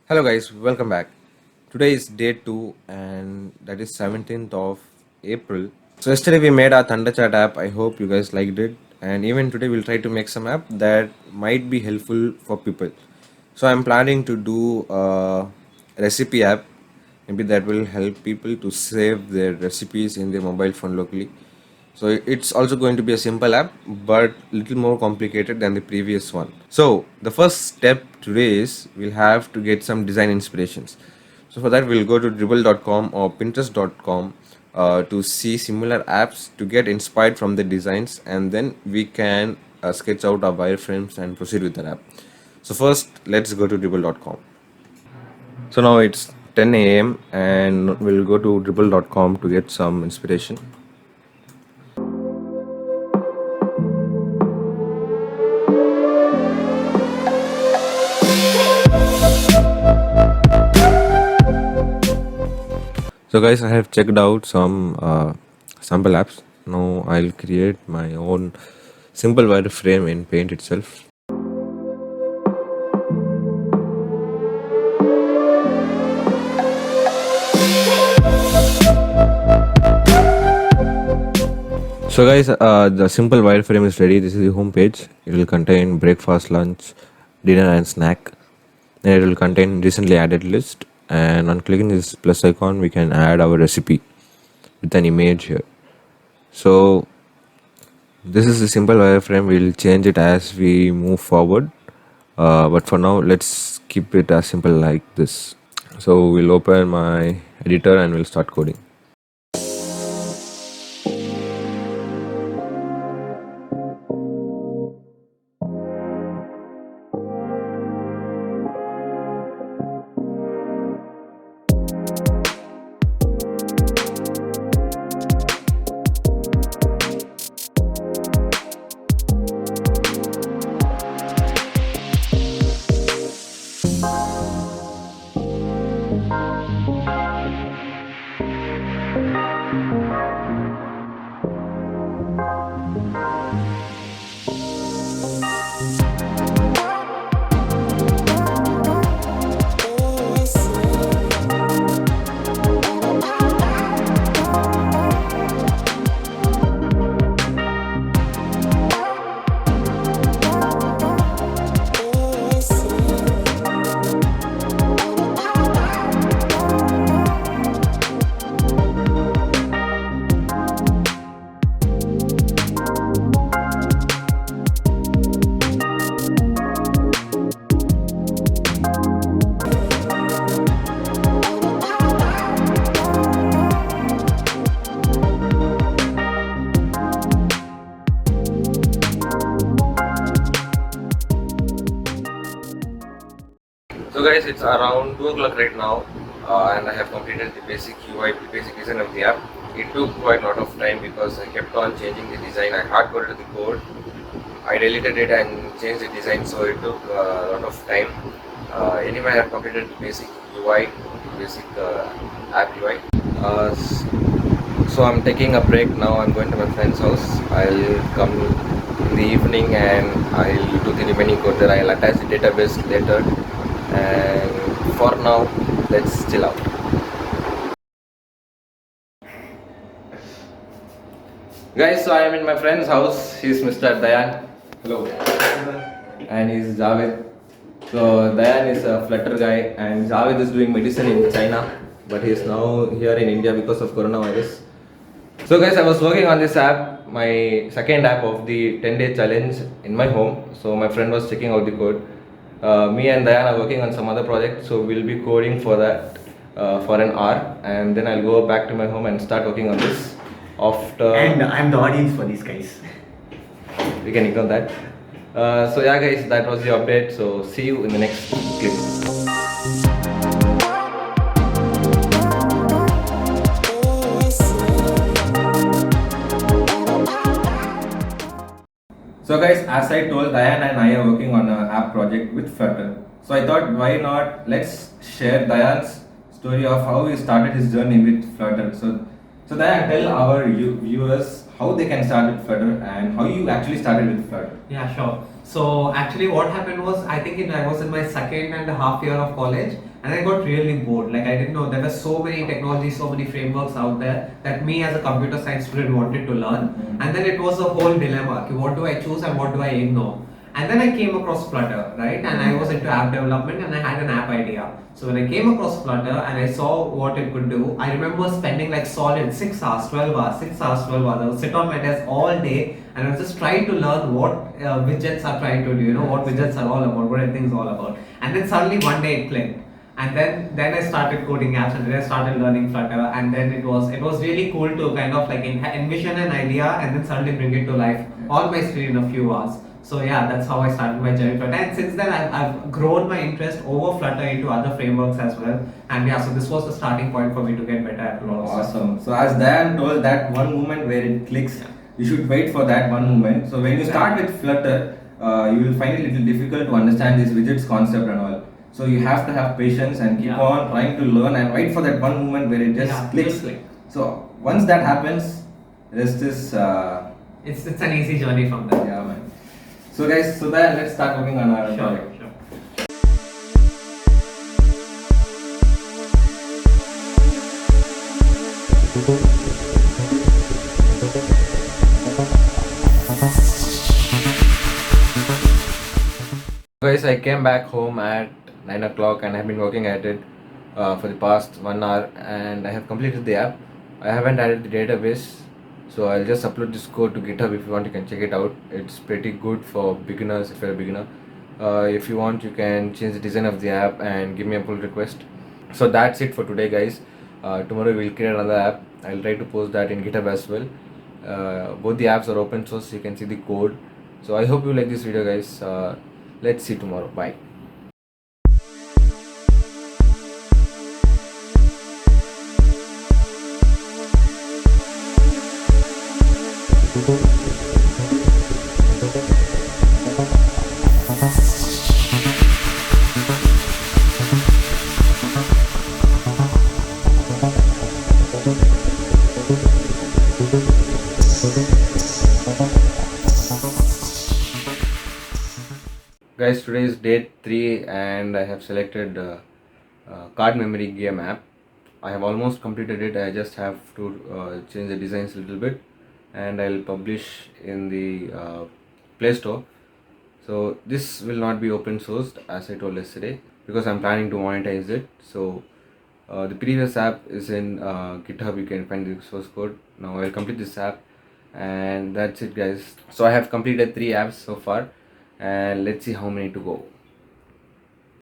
Hello guys, welcome back. Today is day 2 and that is 17th of April. So yesterday we made our Thunderchat app. I hope you guys liked it, and even today we'll try to make some app that might be helpful for people. So I'm planning to do a recipe app, maybe that will help people to save their recipes in their mobile phone locally. So it's also going to be a simple app, but little more complicated than the previous one. So the first step today is we'll have to get some design inspirations. So for that we'll go to dribble.com or pinterest.com to see similar apps to get inspired from the designs, and then we can sketch out our wireframes and proceed with the app. So first let's go to dribble.com. So now it's 10 a.m. and we'll go to dribble.com to get some inspiration. So guys, I have checked out some sample apps. Now I'll create my own simple wireframe in Paint itself. So guys, the simple wireframe is ready. This is the home page. It will contain breakfast, lunch, dinner and snack. Then it will contain recently added list, and on clicking this plus icon we can add our recipe with an image here. So this is a simple wireframe. We'll change it as we move forward, but for now let's keep it as simple like this. So we'll open my editor and we'll start coding. So guys, it's around 2 o'clock right now, and I have completed the basic UI, the basic design of the app. It took quite a lot of time because I kept on changing the design. I hard coded the code, I deleted it and changed the design, so it took a lot of time. Anyway, I have completed the basic UI, basic app UI. So I'm taking a break now. I'm going to my friend's house. I'll come in the evening and I'll do the remaining code there. I'll attach the database later. And for now, let's chill out. Guys, so I am in my friend's house. He's Mr. Dayan. Hello. And he's Javed. So Dayan is a Flutter guy, and Javed is doing medicine in China, but he is now here in India because of coronavirus. So guys, I was working on this app, my second app of the 10-day challenge in my home. So my friend was checking out the code. Me and Dayan are working on some other project, so we'll be coding for that for an hour, and then I'll go back to my home and start working on this. After And I'm the audience for these guys. we can ignore that. So yeah, guys, that was the update. So see you in the next clip. So guys, as I told, Dayan and I are working on an app project with Flutter. So I thought, why not let's share Dayan's story of how he started his journey with Flutter. So Dayan, tell our viewers how they can start with Flutter and how you actually started with Flutter. Yeah, sure. So actually what happened was, I think I was in my second and a half year of college, and I got really bored. Like I didn't know there were so many technologies, so many frameworks out there that me as a computer science student wanted to learn. And then it was a whole dilemma: okay, what do I choose and what do I ignore? And then I came across Flutter, right? And I was into app development and I had an app idea. So when I came across Flutter and I saw what it could do, I remember spending like solid 6 hours, 12 hours, 6 hours, 12 hours. I would sit on my desk all day and I was just trying to learn what widgets are trying to do, what widgets are all about, what everything's all about. And then suddenly one day it clicked. And then I started coding apps and then I started learning Flutter, and then it was really cool to kind of like envision an idea and then suddenly bring it to life on my screen in a few hours. So yeah, that's how I started my journey Flutter. And since then, I've grown my interest over Flutter into other frameworks as well. And yeah, so this was the starting point for me to get better at a lot of stuff. Awesome. So as Dan told, that one moment where it clicks, you should wait for that one moment. So when you start with Flutter, you will find it a little difficult to understand this widgets concept and all. So you have to have patience and keep on trying to learn and wait for that one moment where it just clicks. So once that happens, rest is it's an easy journey from there. yeah, man. So guys, so that let's start working on our project. Sure. Guys, I came back home at 9 o'clock and I've been working at it for the past 1 hour and I have completed the app. I haven't added the database, so I'll just upload this code to GitHub. If you want, you can check it out. It's pretty good for beginners if you're a beginner. If you want, you can change the design of the app and give me a pull request. So that's it for today, guys. Tomorrow we'll create another app. I'll try to post that in GitHub as well. Both the apps are open source, so you can see the code. So I hope you like this video, guys. Let's see tomorrow. Bye. Guys, today is day 3 and I have selected card memory game app. I have almost completed it. I just have to change the designs a little bit and I'll publish in the Play Store. So this will not be open sourced as I told yesterday because I'm planning to monetize it. So the previous app is in GitHub. You can find the source code. Now I'll complete this app and that's it, guys. So I have completed 3 apps so far and let's see how many to go.